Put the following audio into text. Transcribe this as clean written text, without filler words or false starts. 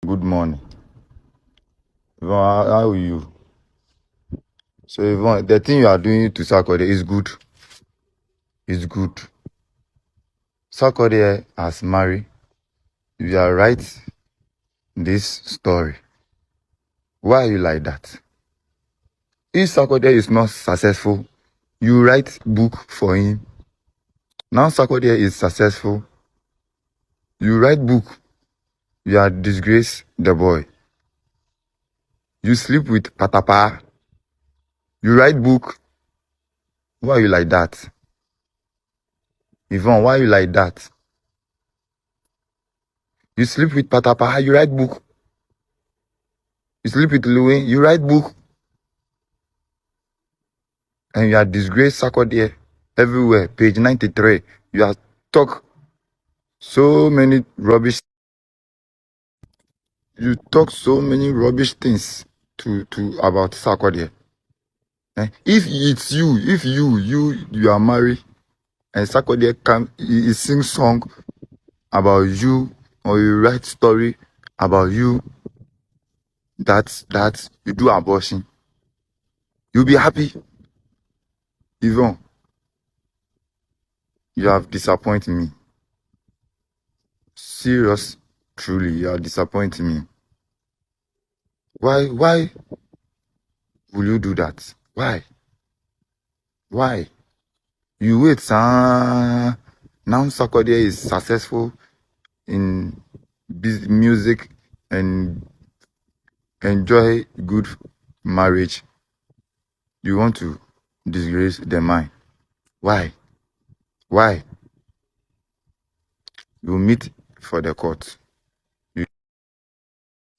Good morning. Yvonne, how are you? So, Yvonne, the thing you are doing to Sarkodie is good. It's good. Sarkodie has married. You are right this story. Why are you like that? If Sarkodie is not successful, you write book for him. Now Sarkodie is successful. You write book. You are disgrace the boy. You sleep with Patapa. You write book. Why are you like that? Yvonne, why are you like that? You sleep with Patapa. You write book. You sleep with Louis. You write book. And you are disgraced Sarkodie everywhere. Page 93. You are talk so many rubbish. You talk so many rubbish things to about Sarkodie. If it's you, if you are married and Sarkodie come, he sing song about you, or you write story about you that you do abortion, you'll be happy. Yvonne, you have disappointed me. Serious, truly, you are disappointing me. Why will you do that? Why? You wait, sir. Now Sarkodie is successful in music and enjoy good marriage. You want to disgrace the mind. Why? You meet for the court.